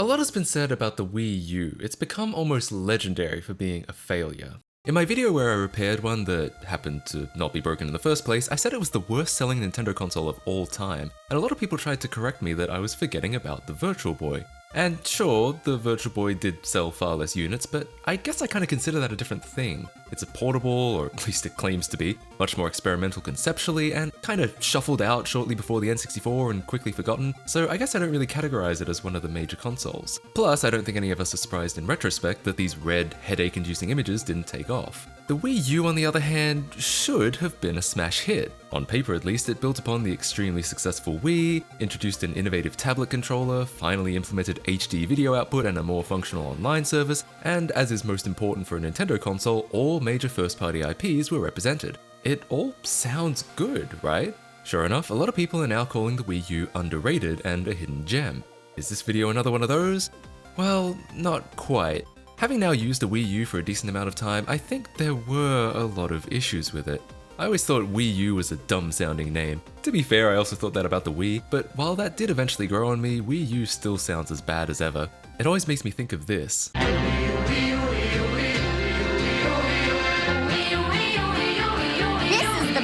A lot has been said about the Wii U. It's become almost legendary for being a failure. In my video where I repaired one that happened to not be broken in the first place, I said it was the worst selling Nintendo console of all time, and a lot of people tried to correct me that I was forgetting about the Virtual Boy. And sure, the Virtual Boy did sell far less units, but I guess I kinda consider that a different thing. It's a portable, or at least it claims to be, much more experimental conceptually, and kinda shuffled out shortly before the N64 and quickly forgotten, so I guess I don't really categorize it as one of the major consoles. Plus, I don't think any of us are surprised in retrospect that these red, headache-inducing images didn't take off. The Wii U, on the other hand, should have been a smash hit. On paper at least, it built upon the extremely successful Wii, introduced an innovative tablet controller, finally implemented HD video output and a more functional online service, and as is most important for a Nintendo console, all major first-party IPs were represented. It all sounds good, right? Sure enough, a lot of people are now calling the Wii U underrated and a hidden gem. Is this video another one of those? Well, not quite. Having now used a Wii U for a decent amount of time, I think there were a lot of issues with it. I always thought Wii U was a dumb-sounding name. To be fair, I also thought that about the Wii, but while that did eventually grow on me, Wii U still sounds as bad as ever. It always makes me think of this.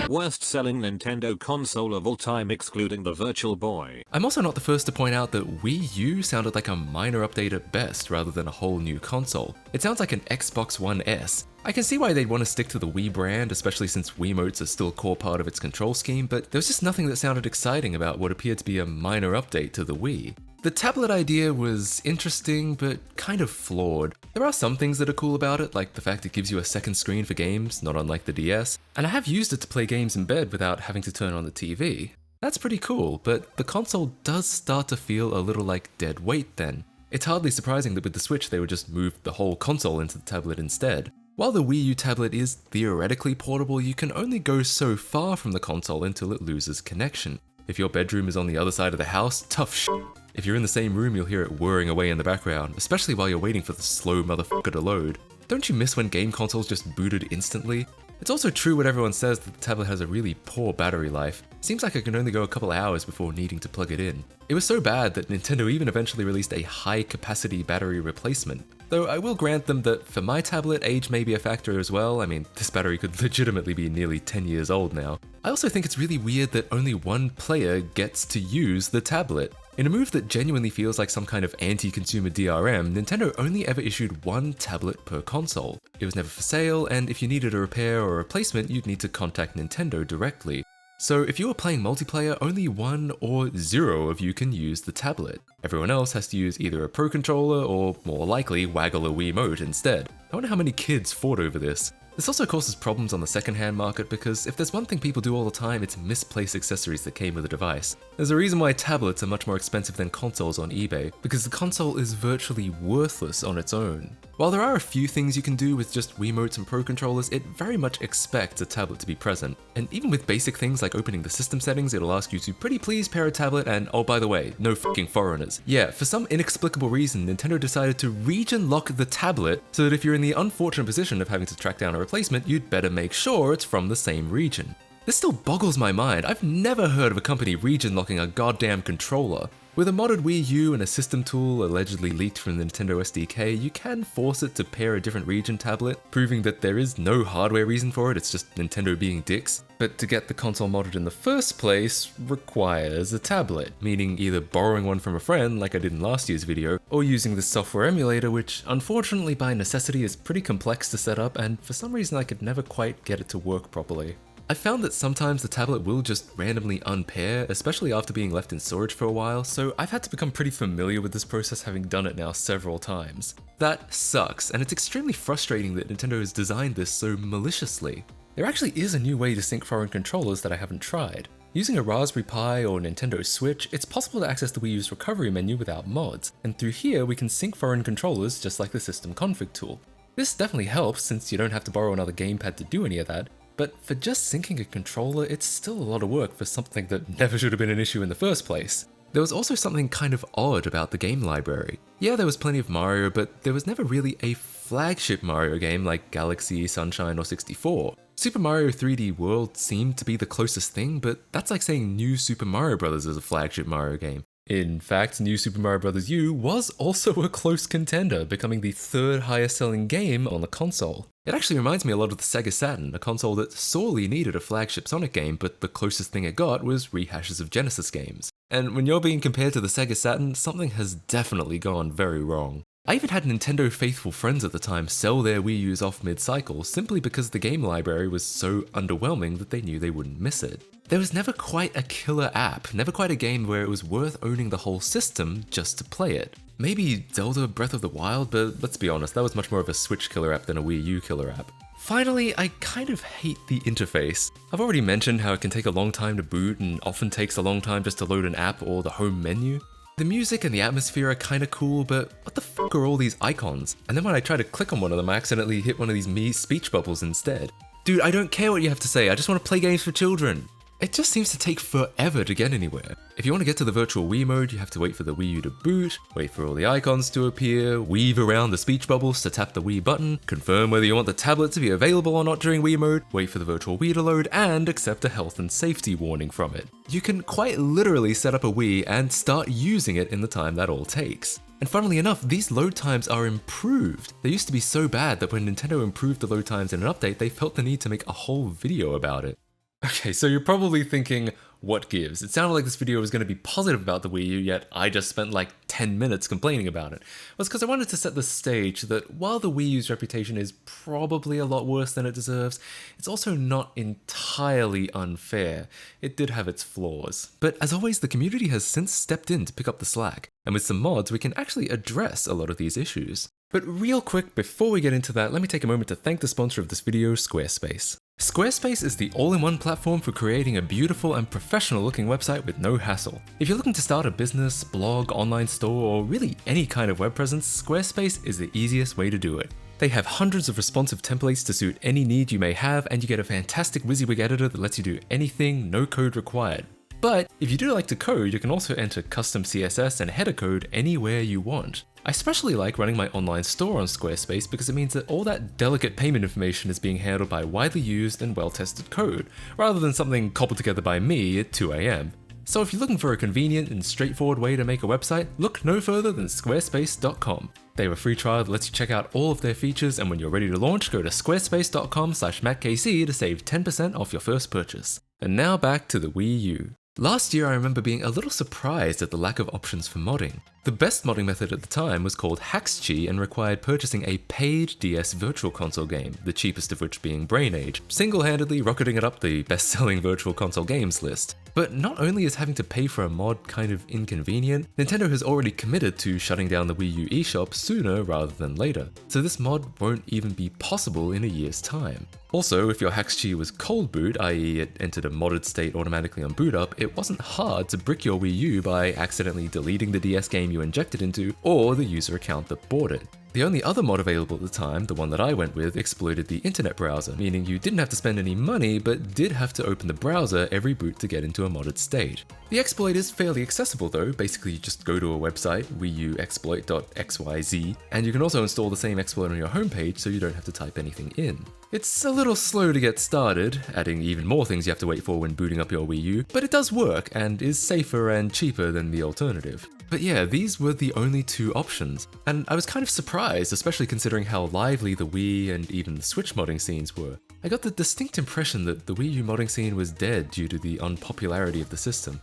Worst-selling Nintendo console of all time excluding the Virtual Boy. I'm also not the first to point out that Wii U sounded like a minor update at best rather than a whole new console. It sounds like an Xbox One S. I can see why they'd want to stick to the Wii brand, especially since Wiimotes are still a core part of its control scheme, but there was just nothing that sounded exciting about what appeared to be a minor update to the Wii. The tablet idea was interesting, but kind of flawed. There are some things that are cool about it, like the fact it gives you a second screen for games, not unlike the DS, and I have used it to play games in bed without having to turn on the TV. That's pretty cool, but the console does start to feel a little like dead weight then. It's hardly surprising that with the Switch they would just move the whole console into the tablet instead. While the Wii U tablet is theoretically portable, you can only go so far from the console until it loses connection. If your bedroom is on the other side of the house, tough shit. If you're in the same room, you'll hear it whirring away in the background, especially while you're waiting for the slow motherfucker to load. Don't you miss when game consoles just booted instantly? It's also true what everyone says that the tablet has a really poor battery life. Seems like it can only go a couple hours before needing to plug it in. It was so bad that Nintendo even eventually released a high-capacity battery replacement. Though I will grant them that for my tablet, age may be a factor as well. I mean, this battery could legitimately be nearly 10 years old now. I also think it's really weird that only one player gets to use the tablet. In a move that genuinely feels like some kind of anti-consumer DRM, Nintendo only ever issued one tablet per console. It was never for sale, and if you needed a repair or a replacement, you'd need to contact Nintendo directly. So if you were playing multiplayer, only 1 or 0 of you can use the tablet. Everyone else has to use either a Pro Controller or, more likely, waggle a Wiimote instead. I wonder how many kids fought over this. This also causes problems on the secondhand market because if there's one thing people do all the time, it's misplace accessories that came with the device. There's a reason why tablets are much more expensive than consoles on eBay, because the console is virtually worthless on its own. While there are a few things you can do with just Wiimotes and Pro Controllers, it very much expects a tablet to be present. And even with basic things like opening the system settings, it'll ask you to pretty please pair a tablet and, oh by the way, no fucking foreigners. Yeah, for some inexplicable reason, Nintendo decided to region lock the tablet so that if you're in the unfortunate position of having to track down a replacement, you'd better make sure it's from the same region. This still boggles my mind. I've never heard of a company region locking a goddamn controller. With a modded Wii U and a system tool allegedly leaked from the Nintendo SDK, you can force it to pair a different region tablet, proving that there is no hardware reason for it, it's just Nintendo being dicks. But to get the console modded in the first place requires a tablet, meaning either borrowing one from a friend like I did in last year's video, or using the software emulator, which unfortunately by necessity is pretty complex to set up, and for some reason I could never quite get it to work properly. I found that sometimes the tablet will just randomly unpair, especially after being left in storage for a while, so I've had to become pretty familiar with this process having done it now several times. That sucks, and it's extremely frustrating that Nintendo has designed this so maliciously. There actually is a new way to sync foreign controllers that I haven't tried. Using a Raspberry Pi or Nintendo Switch, it's possible to access the Wii U's recovery menu without mods, and through here we can sync foreign controllers just like the system config tool. This definitely helps since you don't have to borrow another gamepad to do any of that, but for just syncing a controller, it's still a lot of work for something that never should have been an issue in the first place. There was also something kind of odd about the game library. Yeah, there was plenty of Mario, but there was never really a flagship Mario game like Galaxy, Sunshine, or 64. Super Mario 3D World seemed to be the closest thing, but that's like saying New Super Mario Bros. Is a flagship Mario game. In fact, New Super Mario Bros. U was also a close contender, becoming the third highest selling game on the console. It actually reminds me a lot of the Sega Saturn, a console that sorely needed a flagship Sonic game, but the closest thing it got was rehashes of Genesis games. And when you're being compared to the Sega Saturn, something has definitely gone very wrong. I even had Nintendo faithful friends at the time sell their Wii U's off mid-cycle simply because the game library was so underwhelming that they knew they wouldn't miss it. There was never quite a killer app, never quite a game where it was worth owning the whole system just to play it. Maybe Zelda Breath of the Wild, but let's be honest, that was much more of a Switch killer app than a Wii U killer app. Finally, I kind of hate the interface. I've already mentioned how it can take a long time to boot and often takes a long time just to load an app or the home menu. The music and the atmosphere are kinda cool, but what the fuck are all these icons? And then when I try to click on one of them, I accidentally hit one of these me speech bubbles instead. Dude, I don't care what you have to say, I just want to play games for children. It just seems to take forever to get anywhere. If you want to get to the virtual Wii mode, you have to wait for the Wii U to boot, wait for all the icons to appear, weave around the speech bubbles to tap the Wii button, confirm whether you want the tablet to be available or not during Wii mode, wait for the virtual Wii to load, and accept a health and safety warning from it. You can quite literally set up a Wii and start using it in the time that all takes. And funnily enough, these load times are improved. They used to be so bad that when Nintendo improved the load times in an update, they felt the need to make a whole video about it. Okay, so you're probably thinking, what gives? It sounded like this video was going to be positive about the Wii U, yet I just spent like 10 minutes complaining about it. Well, it's because I wanted to set the stage that while the Wii U's reputation is probably a lot worse than it deserves, it's also not entirely unfair. It did have its flaws. But as always, the community has since stepped in to pick up the slack, and with some mods we can actually address a lot of these issues. But real quick, before we get into that, let me take a moment to thank the sponsor of this video, Squarespace. Squarespace is the all-in-one platform for creating a beautiful and professional-looking website with no hassle. If you're looking to start a business, blog, online store, or really any kind of web presence, Squarespace is the easiest way to do it. They have hundreds of responsive templates to suit any need you may have, and you get a fantastic WYSIWYG editor that lets you do anything, no code required. But if you do like to code, you can also enter custom CSS and header code anywhere you want. I especially like running my online store on Squarespace because it means that all that delicate payment information is being handled by widely used and well-tested code, rather than something cobbled together by me at 2 AM. So if you're looking for a convenient and straightforward way to make a website, look no further than squarespace.com. They have a free trial that lets you check out all of their features, and when you're ready to launch, go to squarespace.com/MattKC to save 10% off your first purchase. And now back to the Wii U. Last year I remember being a little surprised at the lack of options for modding. The best modding method at the time was called HacksG and required purchasing a paid DS Virtual Console game, the cheapest of which being Brain Age, single-handedly rocketing it up the best-selling Virtual Console games list. But not only is having to pay for a mod kind of inconvenient, Nintendo has already committed to shutting down the Wii U eShop sooner rather than later, so this mod won't even be possible in a year's time. Also, if your HacksG was cold boot, i.e. it entered a modded state automatically on boot up, it wasn't hard to brick your Wii U by accidentally deleting the DS game you injected into, or the user account that bought it. The only other mod available at the time, the one that I went with, exploited the internet browser, meaning you didn't have to spend any money, but did have to open the browser every boot to get into a modded state. The exploit is fairly accessible though. Basically you just go to a website, wiiuexploit.xyz, and you can also install the same exploit on your homepage so you don't have to type anything in. It's a little slow to get started, adding even more things you have to wait for when booting up your Wii U, but it does work and is safer and cheaper than the alternative. But yeah, these were the only two options, and I was kind of surprised, especially considering how lively the Wii and even the Switch modding scenes were. I got the distinct impression that the Wii U modding scene was dead due to the unpopularity of the system.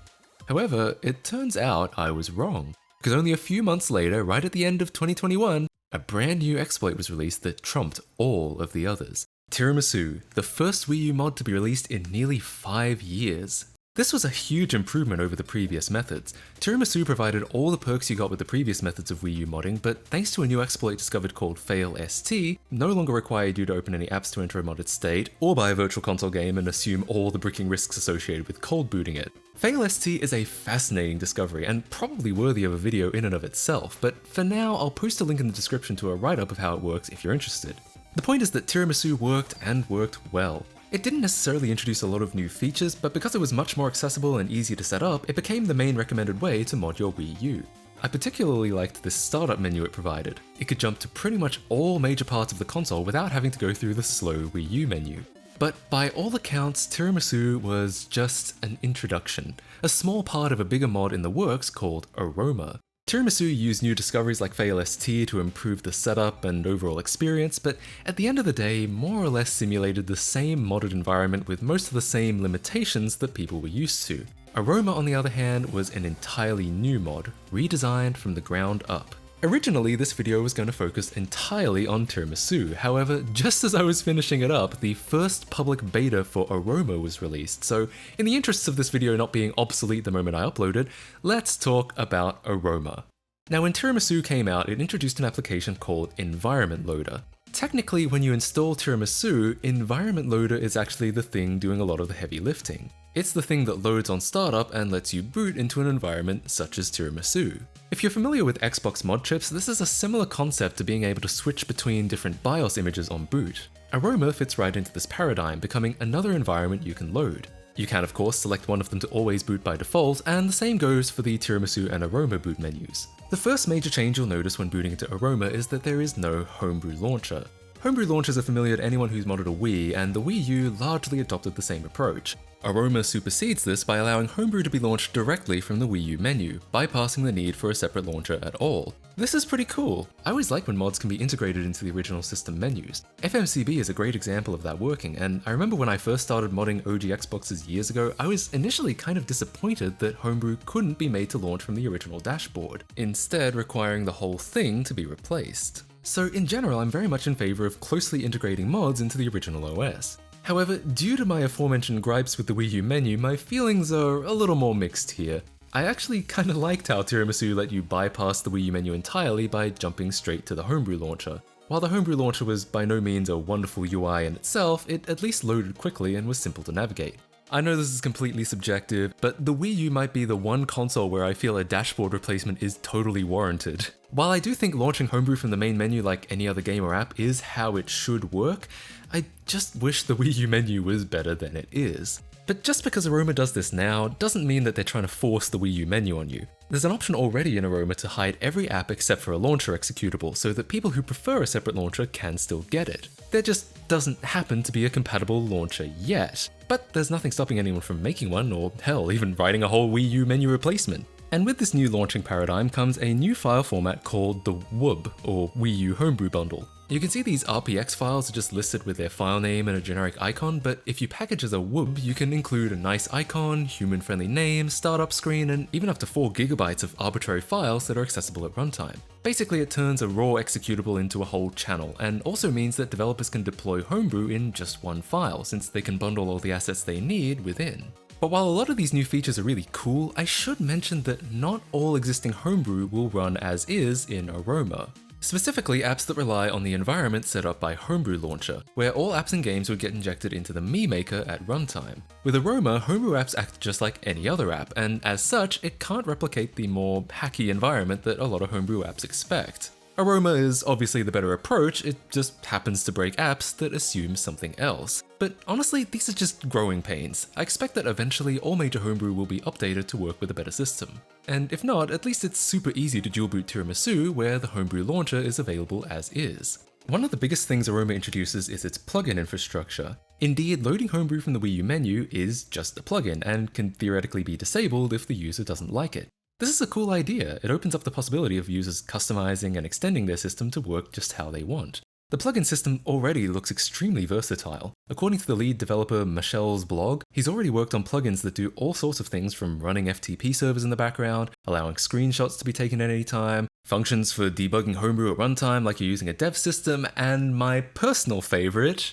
However, it turns out I was wrong, because only a few months later, right at the end of 2021, a brand new exploit was released that trumped all of the others. Tiramisu, the first Wii U mod to be released in nearly 5 years. This was a huge improvement over the previous methods. Tiramisu provided all the perks you got with the previous methods of Wii U modding, but thanks to a new exploit discovered called FailST, no longer required you to open any apps to enter a modded state, or buy a virtual console game and assume all the bricking risks associated with cold booting it. FailST is a fascinating discovery and probably worthy of a video in and of itself, but for now I'll post a link in the description to a write-up of how it works if you're interested. The point is that Tiramisu worked and worked well. It didn't necessarily introduce a lot of new features, but because it was much more accessible and easy to set up, it became the main recommended way to mod your Wii U. I particularly liked the startup menu it provided. It could jump to pretty much all major parts of the console without having to go through the slow Wii U menu. But by all accounts, Tiramisu was just an introduction, a small part of a bigger mod in the works called Aroma. Tiramisu used new discoveries like FailST to improve the setup and overall experience, but at the end of the day, more or less simulated the same modded environment with most of the same limitations that people were used to. Aroma, on the other hand, was an entirely new mod, redesigned from the ground up. Originally, this video was going to focus entirely on Tiramisu, however, just as I was finishing it up, the first public beta for Aroma was released, so in the interests of this video not being obsolete the moment I uploaded, let's talk about Aroma. Now when Tiramisu came out, it introduced an application called Environment Loader. Technically, when you install Tiramisu, Environment Loader is actually the thing doing a lot of the heavy lifting. It's the thing that loads on startup and lets you boot into an environment such as Tiramisu. If you're familiar with Xbox mod chips, this is a similar concept to being able to switch between different BIOS images on boot. Aroma fits right into this paradigm, becoming another environment you can load. You can of course select one of them to always boot by default, and the same goes for the Tiramisu and Aroma boot menus. The first major change you'll notice when booting into Aroma is that there is no Homebrew Launcher. Homebrew launchers are familiar to anyone who's modded a Wii, and the Wii U largely adopted the same approach. Aroma supersedes this by allowing Homebrew to be launched directly from the Wii U menu, bypassing the need for a separate launcher at all. This is pretty cool. I always like when mods can be integrated into the original system menus. FMCB is a great example of that working, and I remember when I first started modding OG Xboxes years ago, I was initially kind of disappointed that Homebrew couldn't be made to launch from the original dashboard, instead requiring the whole thing to be replaced. So in general, I'm very much in favor of closely integrating mods into the original OS. However, due to my aforementioned gripes with the Wii U menu, my feelings are a little more mixed here. I actually kinda liked how Tiramisu let you bypass the Wii U menu entirely by jumping straight to the Homebrew Launcher. While the Homebrew Launcher was by no means a wonderful UI in itself, it at least loaded quickly and was simple to navigate. I know this is completely subjective, but the Wii U might be the one console where I feel a dashboard replacement is totally warranted. While I do think launching Homebrew from the main menu like any other game or app is how it should work, I just wish the Wii U menu was better than it is. But just because Aroma does this now, doesn't mean that they're trying to force the Wii U menu on you. There's an option already in Aroma to hide every app except for a launcher executable, so that people who prefer a separate launcher can still get it. There just doesn't happen to be a compatible launcher yet. But there's nothing stopping anyone from making one, or hell, even writing a whole Wii U menu replacement. And with this new launching paradigm comes a new file format called the WUB, or Wii U Homebrew Bundle. You can see these RPX files are just listed with their file name and a generic icon, but if you package as a WUB, you can include a nice icon, human-friendly name, startup screen, and even up to 4 GB of arbitrary files that are accessible at runtime. Basically, it turns a raw executable into a whole channel, and also means that developers can deploy Homebrew in just one file, since they can bundle all the assets they need within. But while a lot of these new features are really cool, I should mention that not all existing Homebrew will run as is in Aroma. Specifically, apps that rely on the environment set up by Homebrew Launcher, where all apps and games would get injected into the Me Maker at runtime. With Aroma, Homebrew apps act just like any other app, and as such, it can't replicate the more hacky environment that a lot of Homebrew apps expect. Aroma is obviously the better approach, it just happens to break apps that assume something else. But honestly, these are just growing pains. I expect that eventually all major Homebrew will be updated to work with a better system. And if not, at least it's super easy to dual boot Tiramisu, where the Homebrew Launcher is available as is. One of the biggest things Aroma introduces is its plugin infrastructure. Indeed, loading Homebrew from the Wii U menu is just a plugin, and can theoretically be disabled if the user doesn't like it. This is a cool idea. It opens up the possibility of users customizing and extending their system to work just how they want. The plugin system already looks extremely versatile. According to the lead developer Michel's blog, he's already worked on plugins that do all sorts of things, from running FTP servers in the background, allowing screenshots to be taken at any time, functions for debugging Homebrew at runtime like you're using a dev system, and my personal favorite,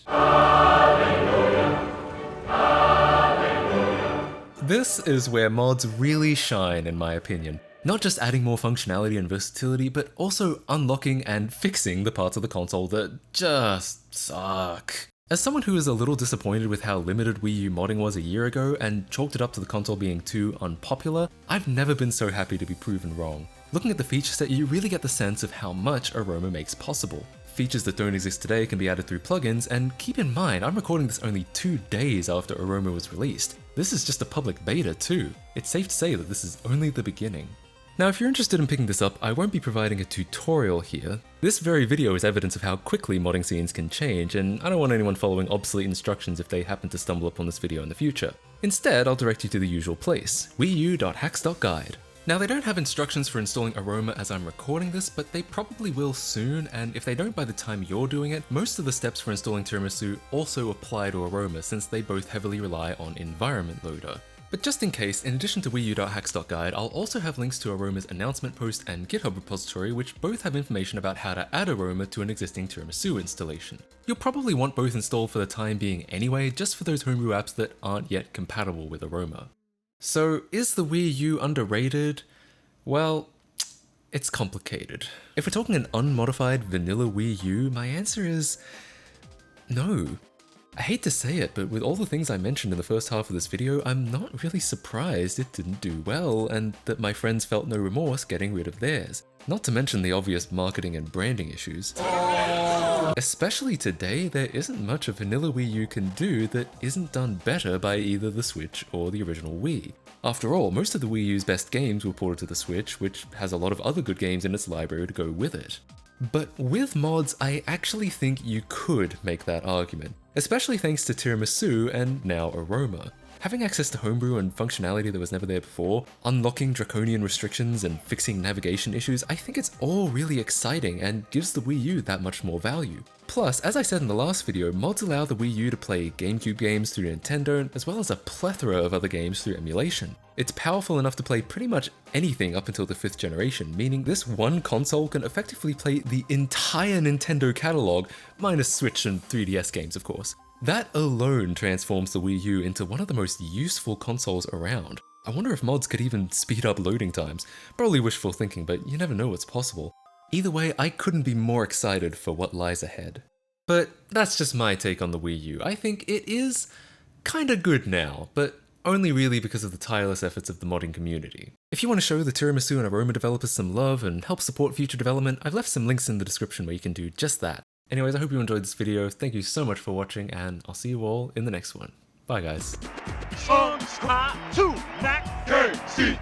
this is where mods really shine, in my opinion. Not just adding more functionality and versatility, but also unlocking and fixing the parts of the console that just suck. As someone who is a little disappointed with how limited Wii U modding was a year ago and chalked it up to the console being too unpopular, I've never been so happy to be proven wrong. Looking at the feature set, you really get the sense of how much Aroma makes possible. Features that don't exist today can be added through plugins, and keep in mind, I'm recording this only 2 days after Aroma was released. This is just a public beta too. It's safe to say that this is only the beginning. Now, if you're interested in picking this up, I won't be providing a tutorial here. This very video is evidence of how quickly modding scenes can change, and I don't want anyone following obsolete instructions if they happen to stumble upon this video in the future. Instead, I'll direct you to the usual place, wiiu.hacks.guide. Now, they don't have instructions for installing Aroma as I'm recording this, but they probably will soon, and if they don't by the time you're doing it, most of the steps for installing Tiramisu also apply to Aroma since they both heavily rely on Environment Loader. But just in case, in addition to wiiu.hacks.guide, I'll also have links to Aroma's announcement post and GitHub repository, which both have information about how to add Aroma to an existing Tiramisu installation. You'll probably want both installed for the time being anyway, just for those homebrew apps that aren't yet compatible with Aroma. So, is the Wii U underrated? Well, it's complicated. If we're talking an unmodified vanilla Wii U, my answer is no. I hate to say it, but with all the things I mentioned in the first half of this video, I'm not really surprised it didn't do well, and that my friends felt no remorse getting rid of theirs. Not to mention the obvious marketing and branding issues. Especially today, there isn't much a vanilla Wii U can do that isn't done better by either the Switch or the original Wii. After all, most of the Wii U's best games were ported to the Switch, which has a lot of other good games in its library to go with it. But with mods, I actually think you could make that argument, especially thanks to Tiramisu and now Aroma. Having access to homebrew and functionality that was never there before, unlocking draconian restrictions and fixing navigation issues, I think it's all really exciting and gives the Wii U that much more value. Plus, as I said in the last video, mods allow the Wii U to play GameCube games through Nintendo, as well as a plethora of other games through emulation. It's powerful enough to play pretty much anything up until the 5th generation, meaning this one console can effectively play the entire Nintendo catalog, minus Switch and 3DS games of course. That alone transforms the Wii U into one of the most useful consoles around. I wonder if mods could even speed up loading times. Probably wishful thinking, but you never know what's possible. Either way, I couldn't be more excited for what lies ahead. But that's just my take on the Wii U. I think it is kinda good now, but only really because of the tireless efforts of the modding community. If you want to show the Tiramisu and Aroma developers some love and help support future development, I've left some links in the description where you can do just that. Anyways, I hope you enjoyed this video, thank you so much for watching, and I'll see you all in the next one. Bye guys. Subscribe to MattKC.